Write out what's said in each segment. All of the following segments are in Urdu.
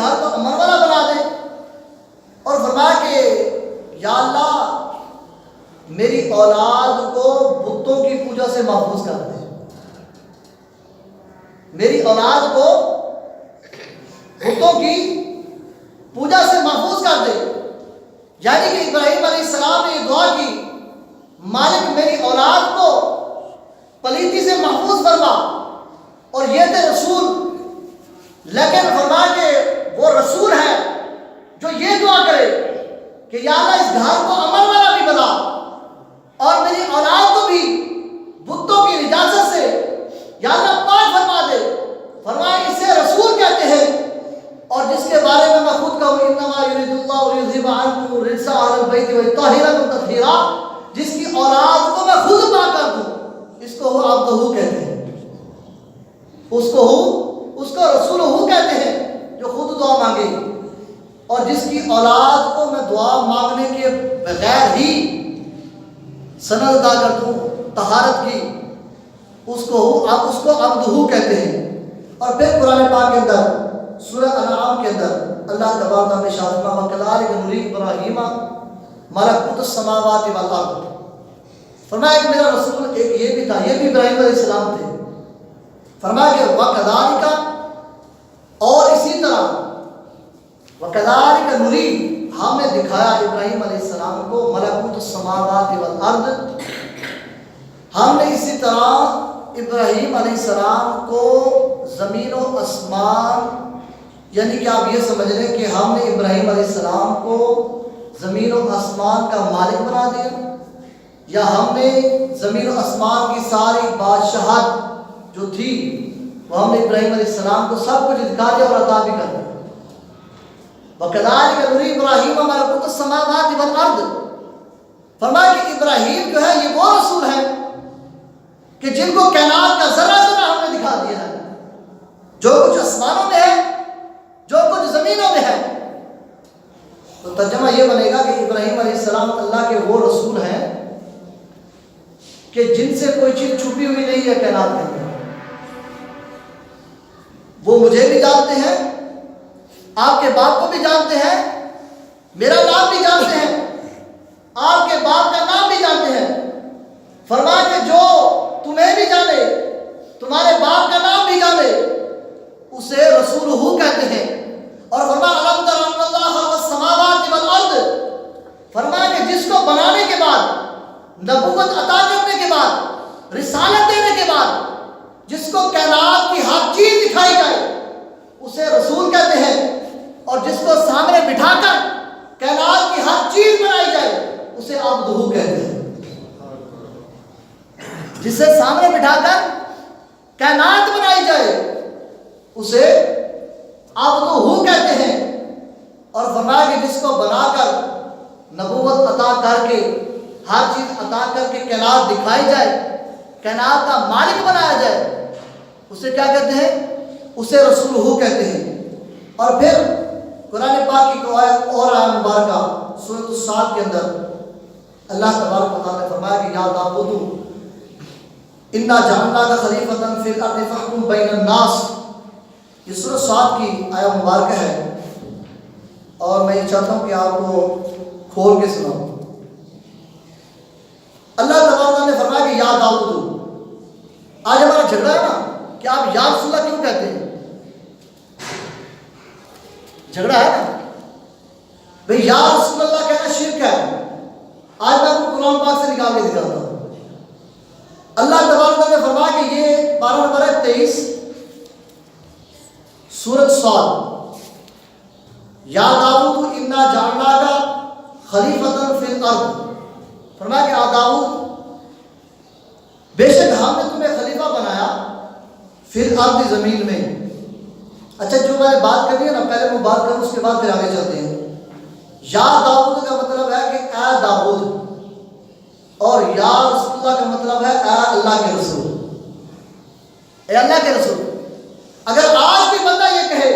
گھر کو امن والا بنا دے، اور فرمایا کہ یا اللہ میری اولاد کو بتوں کی پوجا سے محفوظ کر دے، میری اولاد کو بتوں کی پوجا سے محفوظ کر دے۔ یعنی کہ ابراہیم علیہ السلام نے یہ دعا کی، مالک میری اولاد کو پلیتی سے محفوظ فرما، اور یہ تھے رسول، لیکن فرما کہ وہ رسول ہے جو یہ دعا کرے کہ یا اللہ اس گھر کو امن والا بھی بنا، اور میری اولاد کو بھی بتوں کی نجاست سے یا اللہ پاک فرما دے۔ فرمایا اسے رسول کہتے ہیں، اور جس کے بارے میں میں خود کہوں انما یرید اللہ لیذھب عنکم الرجس اہل البیت ویطہرکم تطہیرا، جس کی اولاد کو میں خود پاک کر دوں، اس کو وہ عبدہ کہتے ہیں، اس کو رسول کہتے ہیں جو خود دعا مانگے، اور جس کی اولاد کو میں دعا مانگنے کے بغیر ہی سند ادا کر دوں طہارت کی، اس کو عبدہ کہتے ہیں۔ اور پھر قرآن پاک کے اندر سورہ انعام کے اندر اللہ تبارک و تعالیٰ فرماتا ہے وَكَذَلِكَ نُرِي إِبْرَاهِيمَ مَلَكُوتَ السَّمَاوَاتِ وَالْأَرْضِ، فرمایا کہ میرا رسول ایک یہ بھی تھا، یہ بھی ابراہیم علیہ السلام تھے۔ فرمایا کہ وَكَذَلِكَ، اور اسی طرح وَكَذَلِكَ نُرِي، ہم نے دکھایا ابراہیم علیہ السلام کو ملکوت السماوات والارض، ہم نے اسی طرح ابراہیم علیہ السلام کو زمین و آسمان، یعنی کہ آپ یہ سمجھ لیں کہ ہم نے ابراہیم علیہ السلام کو زمین و آسمان کا مالک بنا دیا، یا ہم نے زمین و آسمان کی ساری بادشاہت جو تھی وہ ہم نے ابراہیم علیہ السلام کو سب کچھ دکھا دیا اور عطا بھی کر دیا۔ وَكَذَلِكَ نُرِي إِبْرَاهِيمَ مَلَكُوتَ السَّمَاوَاتِ وَالْأَرْضِ، فرمایا کہ ابراہیم جو ہے یہ وہ رسول ہے کہ جن کو کائنات کا ذرہ ذرہ ہم نے دکھا دیا ہے، جو کچھ آسمانوں میں ہے، جو کچھ زمینوں میں ہے۔ تو ترجمہ یہ بنے گا کہ ابراہیم علیہ السلام اللہ کے وہ رسول ہیں کہ جن سے کوئی چیز چھپی ہوئی نہیں ہے کائنات کے اندر، وہ مجھے بھی جانتے ہیں، آپ کے باپ کو بھی جانتے ہیں، میرا نام بھی جانتے ہیں، آپ کے باپ کا نام بھی جانتے ہیں۔ فرمایا کہ جو تمہیں بھی جانے، تمہارے باپ کا نام بھی جانے، اسے رسول کہتے ہیں۔ اور فرمایا الم تر ان اللہ خلق السماوات والارض، فرمایا کہ جس کو بنانے کے بعد، نبوت عطا کرنے کے بعد، رسالت دینے کے بعد جس کو کائنات کی ہر چیز دکھائی جائے اسے رسول کہتے ہیں، اور جس کو سامنے بٹھا کر کائنات کی ہر چیز بنائی جائے اسے عبدہ کہتے ہیں۔ جسے سامنے بٹھا کر کائنات بنائی جائے اسے عبدہ کہتے ہیں۔ اور فرمایا کہ جس کو بنا کر نبوت عطا کر کے ہر چیز عطا کر کے کائنات دکھائی جائے، کائنات کا مالک بنایا جائے، اسے کیا کہتے ہیں؟ اسے رسول کہتے ہیں۔ اور پھر قرآن پاک کی اور آیت مبارکہ سورۃ الصاد کے اندر اللہ تبارک و تعالیٰ نے فرمایا کہ یا داؤد انا جعلناک خلیفۃ فی الارض فاحکم بین الناس، یہ سورۃ صاد کی آیت مبارکہ ہے، اور میں یہ چاہتا ہوں کہ آپ کو کھول کے سناؤں۔ اللہ تبارک نے فرمایا کہ یا داؤد، آج ہمارا جھگڑا ہے نا کہ آپ یا رسول اللہ کیوں کہتے ہیں، جھگڑا ہے نا بھئی، یا رسول اللہ کہنا شرک ہے۔ آج میں آپ کو قرآن پاک سے نکال کے دکھاتا ہوں۔ اللہ تبارک نے فرمایا کہ یہ پارہ نمبر ہے 23 سورۃ صاد، یا داؤد انا جعلناک خلیفۃ فی الارض، فرمایا کہ داؤد بے شک ہم نے تمہیں خلیفہ بنایا فی الارض، زمین میں۔ اچھا جو میں نے بات کرنی ہے نا، پہلے میں بات کروں اس کے بعد پھر آگے چلتے ہیں۔ یا داؤد کا مطلب ہے کہ اے داؤد، اور یا رسول اللہ کا مطلب ہے اے اللہ کے رسول، اے اللہ کے رسول۔ اگر آج بھی بندہ یہ کہے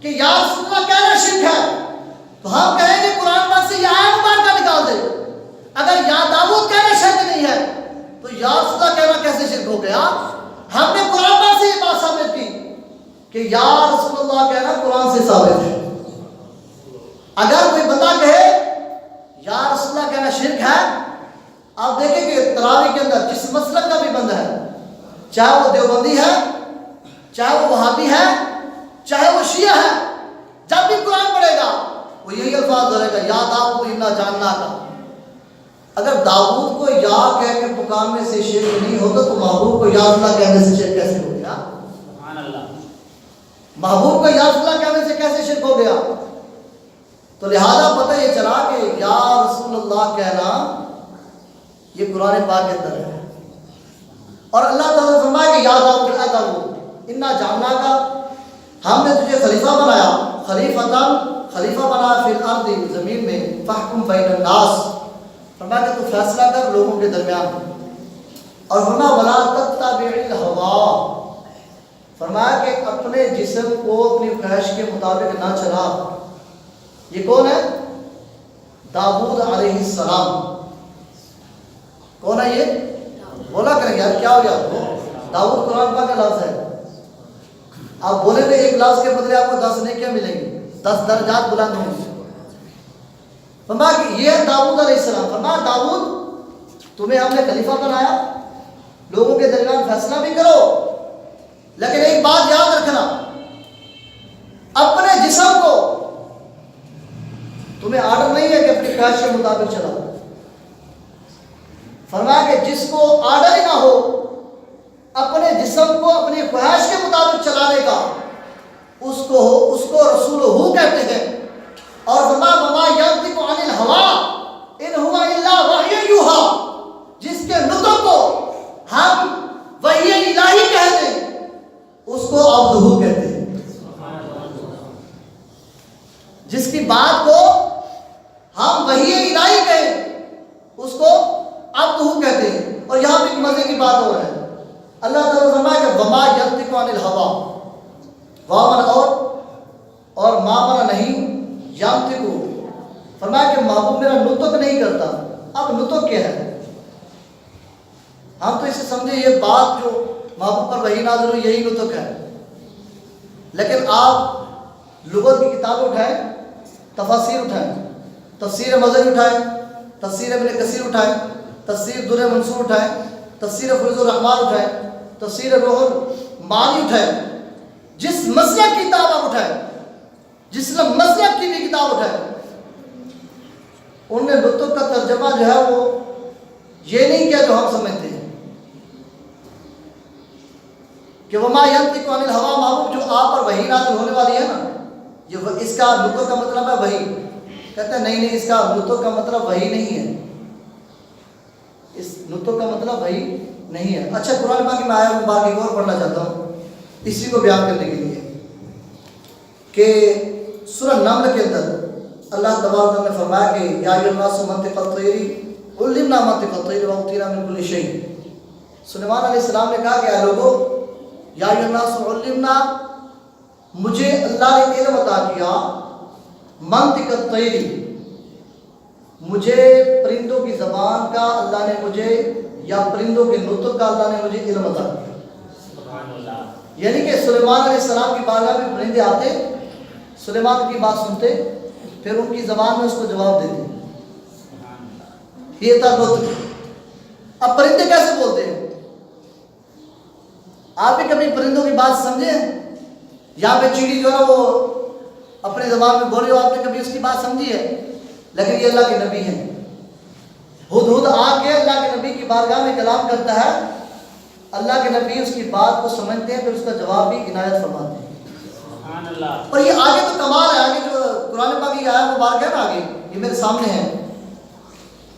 کہ یا رسول اللہ کہنا شرک ہے تو ہم کہیں گے قرآن پاک سے یہ آیت مبارکہ نکال دے۔ اگر یا داؤد کہنا شرک نہیں ہے تو یا رسول اللہ کہنا کیسے شرک ہو گیا؟ ہم نے قرآن پاک سے یہ بات ثابت کی کہ یا رسول اللہ کہنا قرآن سے ثابت ہے. اگر کوئی بندہ کہے یا رسول اللہ کہنا شرک ہے، آپ دیکھیں کہ تراویح کے اندر جس مسلک کا بھی بندہ ہے، چاہے وہ دیوبندی ہے، چاہے وہ وہابی ہے، چاہے وہ شیعہ ہے، جب بھی قرآن پڑھے گا وہ یہی الفاظ دہرائے گا، یا داؤد انا جاننا کا. اگر داؤد کو یا کہہ کے پکارنے سے شرک نہیں ہوتا تو محبوب کو یا اللہ کہنے سے شرک کیسے ہو گیا؟ سبحان اللہ. محبوب کو یا اللہ کہنے سے کیسے شرک ہو گیا؟ تو لہذا پتہ یہ چلا کہ یا رسول اللہ کہنا یہ قرآن پاک کے اندر ہے. اور اللہ تعالیٰ نے فرمایا کہ یا داؤد انا جاننا کا، ہم نے تجھے خلیفہ بنایا، خلیفہ بنا فی الارض، زمین میں، فاحکم بین الناس، فرمایا کہ تو فیصلہ کر لوگوں کے درمیان. اور فرمایا ولا تتبع الہوا، فرمایا کہ اپنے جسم کو اپنی خواہش کے مطابق نہ چلا. یہ کون ہے؟ داؤد علیہ السلام. کون ہے یہ؟ بولا کریں یار کیا ہو گیا؟ داؤد قرآن پاک کا لفظ ہے. آپ بولے گے ایک لفظ کے بدلے آپ کو 10 نیکیاں ملیں گی، 10 درجات بلند ہوں گے. فرمایا کہ یہ ہے داؤد علیہ السلام. فرمایا داؤد تمہیں ہم نے خلیفہ بنایا، لوگوں کے درمیان فیصلہ بھی کرو، لیکن ایک بات یاد رکھنا، اپنے جسم کو تمہیں آرڈر نہیں ہے کہ اپنی خواہش کے مطابق چلاؤ. فرمایا کہ جس کو آرڈر ہی نہ ہو اپنے جسم کو اپنی خواہش کے مطابق چلانے کا، اس کو رسول ہو کہتے ہیں. اور فرمایا وما ینطق عن الہوا ان هو الا وحی یوحی، جس کے نطق کو ہم وحی الہی کہتے ہیں اس کو عبدہ کہتے ہیں. جس کی بات کو ہم وحی الہی کہیں اس کو عبدہ کہتے ہیں. اور یہاں بھی ایک مزے کی بات ہو رہا ہے. اللہ تعالیٰ نے فرمایا کہ وما ینطق عن الہوا، وامن اور ما منا نہیں، ینطق، فرمایا کہ محبوب میرا نطق نہیں کرتا. اب نطق کیا ہے؟ ہم تو اسے سمجھے یہ بات جو محبوب پر وحی نازل ہوئی یہی نطق ہے، لیکن آپ لغت کی کتابیں اٹھائیں، تفاسیر اٹھائیں، تفسیر مظہری اٹھائیں، تفسیر ابن کثیر اٹھائیں، تفسیر در منصور اٹھائیں، تفسیر فیض الرحمان اٹھائیں، تفسیر روح المعانی اٹھائیں، جس مسلک کی کتاب آپ اٹھائیں، جس مسلک کی بھی کتاب اٹھائیں، ان نے نطق کا ترجمہ جو ہے وہ یہ نہیں کیا جو ہم سمجھتے ہیں کہ وما ینطق عن الہوا، محبوب جو آپ پر وحی نازل ہونے والی ہے نا، یہ اس کا نطق کا مطلب ہے وحی. کہتے ہیں نہیں اس کا نطق کا مطلب وحی نہیں ہے، اس نطق کا مطلب وحی نہیں ہے. اچھا قرآن پاک میں آیا مبارک ایک اور پڑھنا چاہتا ہوں اسی کو بیان کرنے کے لیے کہ سورہ نمل کے اندر اللہ تبارک نے فرمایا کہ یا ایھا الناس منطق الطیر علمنا منطق الطیر واوتینا من کل شیء. سلیمان علیہ السلام نے کہا کہ اے لوگوں، یا ایھا الناس علمنا، مجھے اللہ نے علم عطا کیا، منطق الطیر، مجھے پرندوں کی زبان کا اللہ نے مجھے، یا پرندوں کے نطق کا اللہ نے مجھے علم عطا کیا. یعنی کہ سلیمان علیہ السلام کی بارگاہ میں پرندے آتے، سلیمان کی بات سنتے، پھر ان کی زبان میں اس کو جواب دیتے. یہ تھا نطق. اب پرندے کیسے بولتے ہیں؟ آپ بھی کبھی پرندوں کی بات سمجھے؟ یہاں پہ چیڑی جو ہے وہ اپنی زبان میں بول رہی ہو، آپ نے کبھی اس کی بات سمجھی ہے؟ لیکن یہ اللہ کے نبی ہیں. ہدہد آ کے اللہ کے نبی کی بارگاہ میں کلام کرتا ہے، اللہ کے نبی اس کی بات کو سمجھتے ہیں، پھر اس کا جواب بھی عنایت فرماتے ہیں. اور یہ آگے تو کمال ہے، آگے جو قرآن پاک کی آیت مبارک ہے نا، آگے یہ میرے سامنے ہے،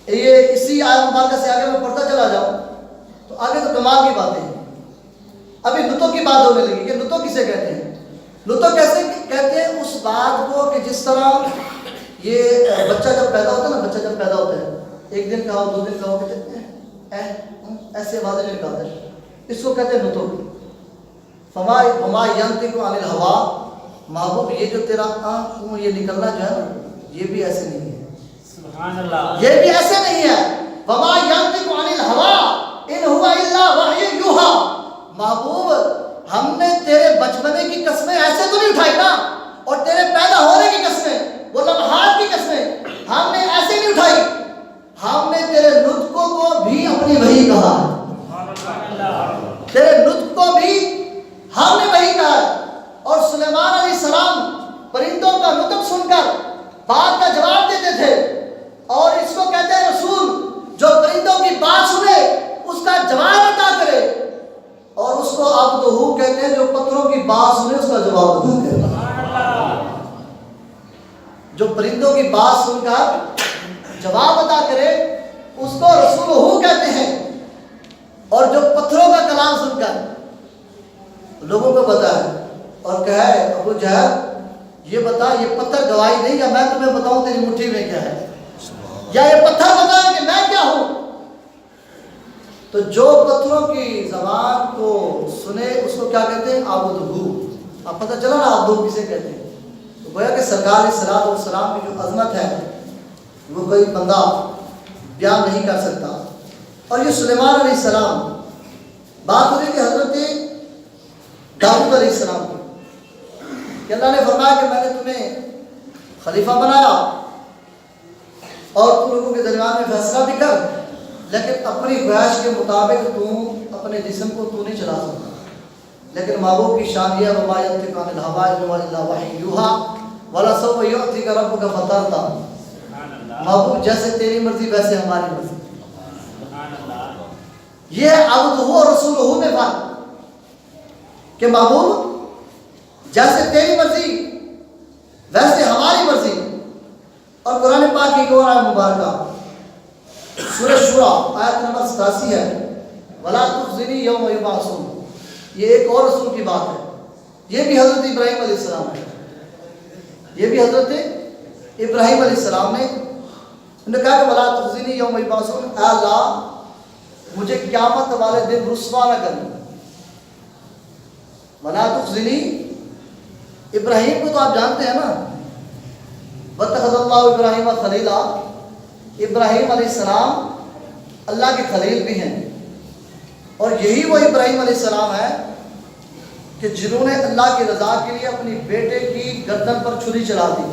یہ اسی آیت مبارکہ سے آگے میں پڑھتا چلا جاؤں تو آگے تو کمال کی باتیں ہیں. ابھی نطق کی بات ہونے لگی کہ نطق کسے کہتے ہیں. نطق کیسے کہتے ہیں؟ اس بات کو کہ جس طرح یہ بچہ جب پیدا ہوتا ہے نا، بچہ جب پیدا ہوتا ہے، ایک دن کا ہو، 2 دن کا ہو، کہتے ہیں ایسے آوازیں نکالتے ہیں، اس کو کہتے ہیں نطق. وما ینطق عن الہوا، محبوب یہ جو تیرا یہ نکلنا جو ہے نا، یہ بھی ایسے نہیں ہے. سبحان اللہ، یہ بھی ایسے نہیں ہے. وما ینطق عن الہوا ان هو الا وحی یوحی. محبوب ہم نے تیرے بچپنے کی قسمیں ایسے تو نہیں اٹھائی نا، اور تیرے پرندوں کا نطق سن کر بات کا جواب دیتے تھے، اور اس کو کہتے ہیں رسول جو پرندوں کی بات سنے اس کا جواب عطا کرے، اور اس کو عبدہ کہتے ہیں جو پتھروں کی بات سنے اس کا جواب عطا کرے۔ جو پرندوں کی بات سن کر جواب عطا کرے اس کو رسول کہتے ہیں، اور جو پتھروں کا کلام سن کر لوگوں کو بتائے اور کہے ابو جہل یہ بتا یہ پتھر گواہی دیں یا میں تمہیں بتاؤں تیری مٹھی میں کیا ہے، یا یہ پتھر بتائیں کہ میں کیا ہوں۔ تو جو پتھروں کی زبان کو سنے اس کو کیا کہتے ہیں؟ عبدہ۔ اب پتہ چلا نا عبدہ کسے کہتے ہیں؟ تو گویا کہ سرکار علیہ الصلوۃ والسلام کی جو عظمت ہے وہ کوئی بندہ بیان نہیں کر سکتا۔ اور یہ سلیمان علیہ السلام بات ہو رہی تھی حضرت داؤد علیہ السلام کی، کہ اللہ نے فرمایا کہ میں نے تمہیں خلیفہ بنایا اور تم لوگوں کے درمیان میں فیصلہ بھی کر، لیکن اپنی خواہش کے مطابق تم اپنے جسم کو تو نہیں چلا سکتا۔ لیکن محبوب کی شان یہ وما ینطق عن الہویٰ ان هو الا وحی یوحیٰ ولسوف یعطیک ربک فترضیٰ۔ محبوب جیسے تیری مرضی ویسے ہماری مرضی۔ یہ عبدہ اور رسولہ میں فرق کہ محبوب جیسے تیری مرضی ویسے ہماری مرضی۔ اور قرآن پاک کی ایک اور آیت مبارکہ سورہ شورى آیت نمبر 87 ہے، وَلَا تُخْزِنِي يَوْمَ يُبْعَثُونَ۔ یہ ایک اور رسول کی بات ہے، یہ بھی حضرت ابراہیم علیہ السلام ہے، یہ بھی حضرت ابراہیم علیہ السلام نے انہوں نے کہا کہ وَلَا تُخْزِنِي يَوْمَ يُبْعَثُونَ، اے اللہ مجھے قیامت والے دن رسوا نہ کرنا۔ وَلَا تُخْزِنِي، ابراہیم کو تو آپ جانتے ہیں نا، وَاتَّخَذَ اللَّهُ إِبْرَاهِيمَ خَلِيلًا، ابراہیم علیہ السلام اللہ کے خلیل بھی ہیں، اور یہی وہ ابراہیم علیہ السلام ہے کہ جنہوں نے اللہ کی رضا کے لیے اپنی بیٹے کی گردن پر چھری چلا دی۔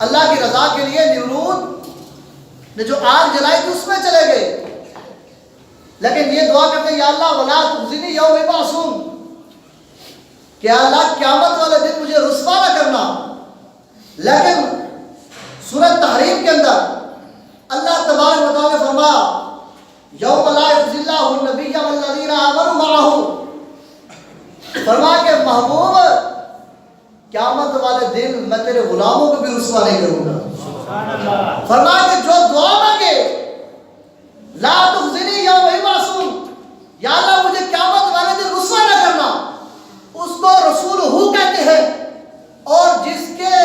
اللہ کی رضا کے لیے نمرود نے جو آگ جلائی تھی اس میں چلے گئے، لیکن یہ دعا کرتے ہیں یا اللہ وَلَا تُخْزِنِي يَوْمَ يُبْعَثُونَ، کہ اللہ قیامت والے دن مجھے رسوا نہ کرنا۔ لیکن سورۃ تحریم کے اندر اللہ تبارک و تعالیٰ نے فرمایا یوم لا یخزی اللہ النبی والذین آمنوا معہ، فرمایا کہ محبوب قیامت والے دن میں تیرے غلاموں کو بھی رسوا نہیں کروں گا۔ فرمایا کہ جو دعا مانگے لا تخزنی یوم یبعثون، یا اللہ مجھے قیامت والے دن رسوا نہ کرنا، اس کو رسول کہتے ہیں، اور جس کے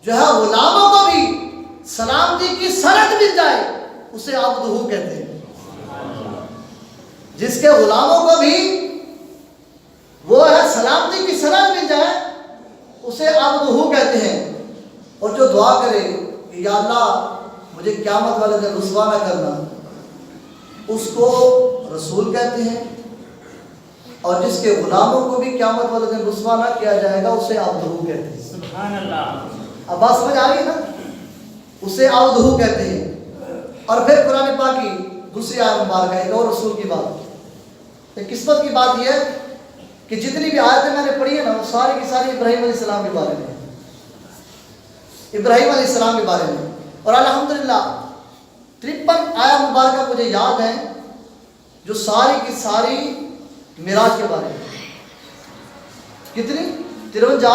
جو ہے غلاموں کو بھی سلامتی کی سند مل جائے اسے عبدہ کہتے ہیں۔ جس کے غلاموں کو بھی وہ ہے سلامتی کی سند مل جائے اسے عبدہ کہتے ہیں۔ اور جو دعا کرے کہ یا اللہ مجھے قیامت والے دن رسوا نہ کرنا، اس کو رسول کہتے ہیں، اور جس کے غلاموں کو بھی قیامت والے دن رسوا نہ کیا جائے گا اسے عبدہ کہتے ہیں۔ سبحان اللہ، اب بات سمجھ آ رہی ہے نا، اسے عبدہ کہتے ہیں۔ اور پھر قرآن پاک کی دوسری آیت مبارکہ ایک اور رسول کی بات، ایک قسمت کی بات یہ ہے کہ جتنی بھی آیتیں میں نے پڑھی ہیں نا وہ ساری کی ساری ابراہیم علیہ السلام کے بارے میں، ابراہیم علیہ السلام کے بارے میں۔ اور الحمدللہ 53 آیت مبارکہ مجھے یاد ہیں جو ساری کی ساری معراج کے بارے میں۔ کتنی؟ 53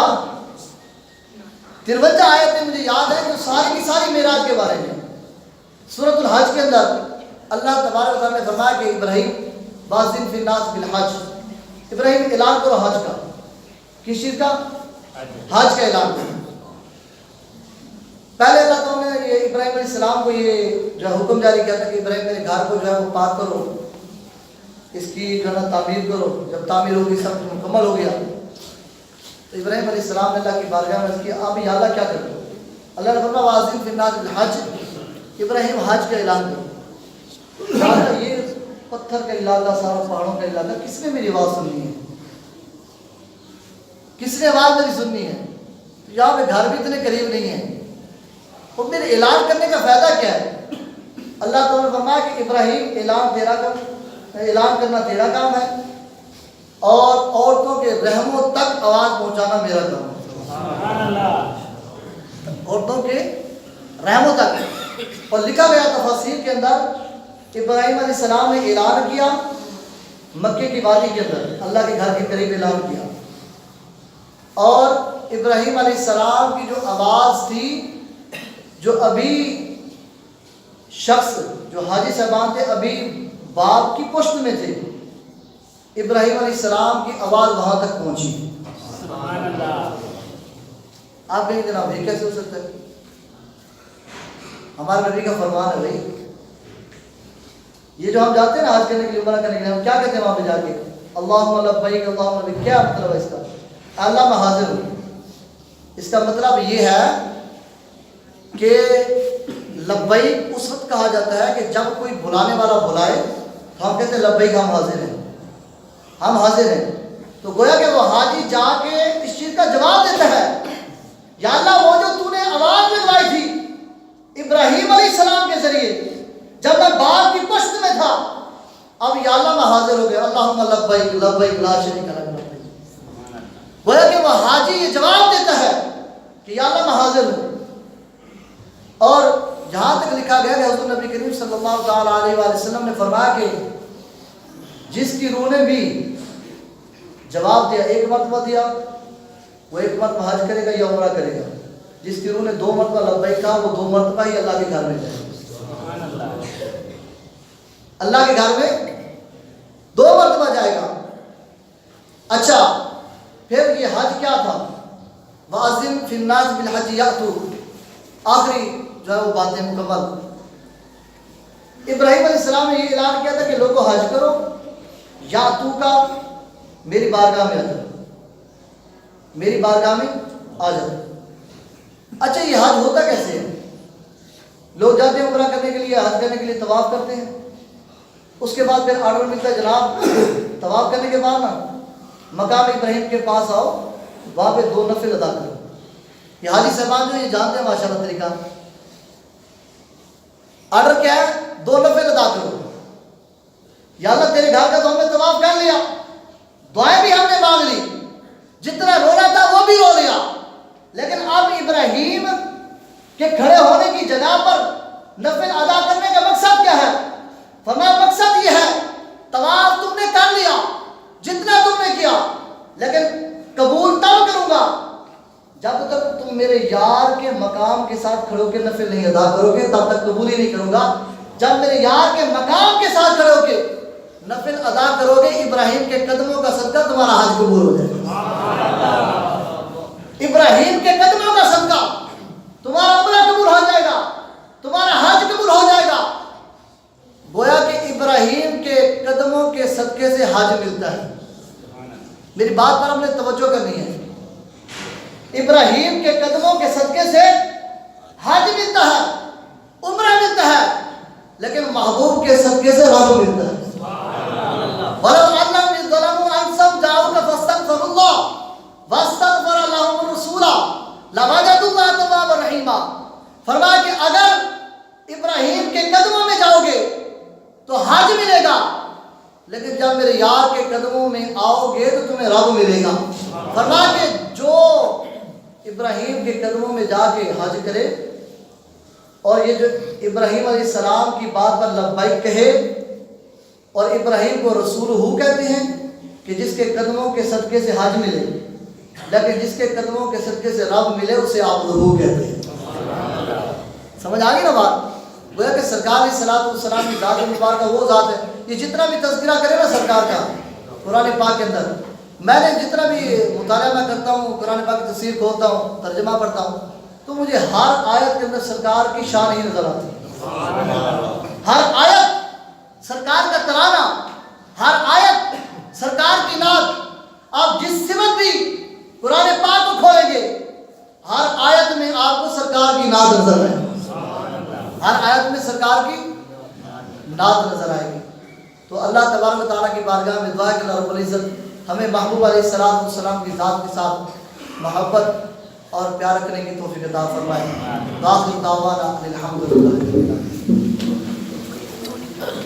آیتیں مجھے یاد ہیں جو ساری کی ساری معراج کے بارے میں۔ سورۃ الحج کے اندر اللہ تبارک و تعالیٰ نے فرمایا کہ ابراہیم باذن فی الناس بالحج، ابراہیم اعلان کرو حج کا۔ کس چیز کا؟ حج کا اعلان کرو۔ پہلے اللہ تعالیٰ نے یہ ابراہیم علیہ السلام کو یہ جو حکم جاری کیا تھا کہ ابراہیم میرے گھر کو جو ہے وہ پاک کرو، اس کی جو ہے تعمیر کرو، جب تعمیر ہوگی سب مکمل ہو گیا تو ابراہیم علیہ السلام نے اللہ کی بارگاہ میں عرض کیا اب یا اللہ کیا کرتے ہو؟ اللہ نے فرمایا واذن فی الناس بالحج، ابراہیم حج کا اعلان کرو۔ یہ پتھر کا علاقہ، سارا پہاڑوں کا علاقہ، کس نے میری آواز سننی ہے؟ کس نے آواز میری سننی ہے؟ یہاں پہ گھر بھی اتنے قریب نہیں ہیں، اور میرے اعلان کرنے کا فائدہ کیا ہے؟ اللہ تعالیٰ نے فرمایا کہ ابراہیم اعلان کرنا تیرا کام ہے، اور عورتوں کے رحموں تک آواز پہنچانا میرا کام ہے، عورتوں کے رحموں تک۔ اور لکھا گیا تفاسیر کے اندر، ابراہیم علیہ السلام نے اعلان کیا مکے کی وادی کے اندر، اللہ کے گھر کے قریب اعلان کیا، اور ابراہیم علیہ السلام کی جو آواز تھی، جو ابھی شخص جو حاجی صاحبان تھے ابھی باپ کی پشت میں تھے، ابراہیم علیہ السلام کی آواز وہاں تک پہنچی۔ سبحان اللہ۔ آپ کہیں جناب یہ کیسے ہو سکتا ہے؟ ہمارے نبی کا فرمان ہے بھائی، یہ جو ہم جاتے ہیں نا حج کرنے کے لیے، عمرہ کرنے کے لیے، ہم کیا کہتے ہیں وہاں پہ جا کے؟ اللہم لبیک اللہم لبیک، کیا مطلب ہے اس کا؟ اللہ میں حاضر ہوں۔ اس کا مطلب یہ ہے کہ لبیک اس وقت کہا جاتا ہے کہ جب کوئی بلانے والا بلائے تو ہم کہتے ہیں لبیک، ہم حاضر ہیں، ہم حاضر ہیں۔ تو گویا کہ وہ حاجی جا کے اس چیز کا جواب دیتا ہے، یا اللہ وہ جو تو نے آواز لگوائی تھی ابراہیم علیہ السلام کے ذریعے جب میں باپ کی پشت میں تھا، اب یا اللہ میں حاضر ہو گیا، اللہم لبیک لبیک لا شریک لک لبیک۔ گویا کہ وہ حاجی یہ جواب دیتا ہے کہ یا اللہ میں حاضر ہوں۔ اور جہاں تک لکھا گیا کہ حضور نبی کریم صلی اللہ تعالیٰ علیہ وآلہ وسلم نے فرمایا کہ جس کی روح نے بھی جواب دیا، ایک مرتبہ دیا، وہ ایک مرتبہ حج کرے گا یا عمرہ کرے گا۔ جس کی روح نے 2 مرتبہ لبیک کہا، وہ 2 مرتبہ ہی اللہ کے گھر میں جائے گا، اللہ کے گھر میں 2 مرتبہ جائے گا۔ اچھا، پھر یہ حج کیا تھا؟ وَأَذِّن فِي النَّاسِ بِالْحَجِّ يَأْتُوكَ، آخری جو ہے وہ باتیں مکمل۔ ابراہیم علیہ السلام نے یہ اعلان کیا تھا کہ لوگوں حج کرو، یَأْتُوكَ، میری بارگاہ میں آ جاؤ، میری بارگاہ میں آ جاؤ۔ اچھا، یہ حج ہوتا کیسے ہے؟ لوگ جاتے ہیں عمرہ کرنے کے لیے، حج کرنے کے لیے طواف کرتے ہیں، اس کے بعد پھر آرڈر ملتا ہے جناب طواف کرنے کے بعد نا مقام ابراہیم کے پاس آؤ، وہاں پہ 2 نفل ادا کرو۔ یہ حاجی صاحبان جو یہ جانتے ہیں ماشاءاللہ طریقہ، آرڈر کیا ہے؟ 2 نفل ادا کرو۔ یا اللہ تیرے گھر کا تو ہم نے طواف کر لیا، دعائیں بھی ہم نے مانگ لی، جتنا رونا تھا وہ بھی رو لیا، لیکن اب ابراہیم کے کھڑے ہونے کی جگہ پر نفل ادا کرنے کا مقصد کیا ہے؟ فرمایا مقصد یہ ہے، طواف تم نے کر لیا جتنا تم نے کیا، لیکن قبول تب کروں گا جب تک تم میرے یار کے مقام کے ساتھ کھڑے ہو کے نفل نہیں ادا کرو گے، تب تک قبول ہی نہیں کروں گا۔ جب میرے یار کے مقام کے ساتھ کھڑے ہو کے نفل ادا کرو گے، ابراہیم کے قدموں کا صدقہ تمہارا حج قبول ہو جائے گا۔ ابراہیم کے قدموں کا صدقہ تمہارا عمرہ قبول ہو جائے گا، تمہارا حج قبول ہو جائے گا۔ گویا کہ ابراہیم کے قدموں کے صدقے سے حج ملتا ہے۔ میری بات پر ہم نے توجہ کرنی ہے، ابراہیم کے قدموں کے صدقے سے حج ملتا ہے، عمرہ ملتا ہے، لیکن محبوب کے صدقے سے رب ملتا ہے۔ وَلَوْ أَنَّهُمْ إِذْ ظَلَمُوا أَنفُسَهُمْ جَاءُوكَ فَاسْتَغْفَرُوا اللَّهَ وَاسْتَغْفَرَ لَهُمُ الرَّسُولُ لَوَجَدُوا اللَّهَ تَوَّابًا رَحِيمًا۔ فرمایا کہ اگر ابراہیم کے قدموں میں جاؤ گے تو حج ملے گا، لیکن جب میرے یار کے قدموں میں آؤ گے تو تمہیں رب ملے گا۔ فرمایا کہ جو ابراہیم کے قدموں میں جا کے حج کرے، اور یہ جو ابراہیم علیہ السلام کی بات پر لبیک کہے، اور ابراہیم کو رسول ہو کہتے ہیں کہ جس کے قدموں کے صدقے سے حج ملے، لیکن جس کے قدموں کے صدقے سے رب ملے اسے آپ روح کہتے ہیں۔ سمجھ آ گئی نا بات؟ گویا کہ سرکار علیہ السلام کی ذات مبارکہ وہ ذات ہے، یہ جتنا بھی تذکرہ کرے نا سرکار کا قرآن پاک کے اندر، میں نے جتنا بھی مطالعہ میں کرتا ہوں، قرآن پاک کی تفسیر کھولتا ہوں، ترجمہ پڑھتا ہوں، تو مجھے ہر آیت کے اندر سرکار کی شان ہی نظر آتی۔ ہر آیت سرکار کا ترانہ، ہر آیت سرکار کی نعت۔ آپ جس صفت بھی قرآن پاک کو کھولیں گے، ہر آیت میں آپ کو سرکار کی نعت نظر آئے گی، ہر آیت میں سرکار کی نعت نظر آئے گی۔ تو اللہ تبارک و تعالیٰ کی بارگاہ میں دعا ہے کہ اللہ رب العزت ہمیں محبوب علیہ السلام کی ذات کے ساتھ محبت اور پیار کرنے کی توفیق عطا فرمائے۔ آخر دعوانا الحمدللہ۔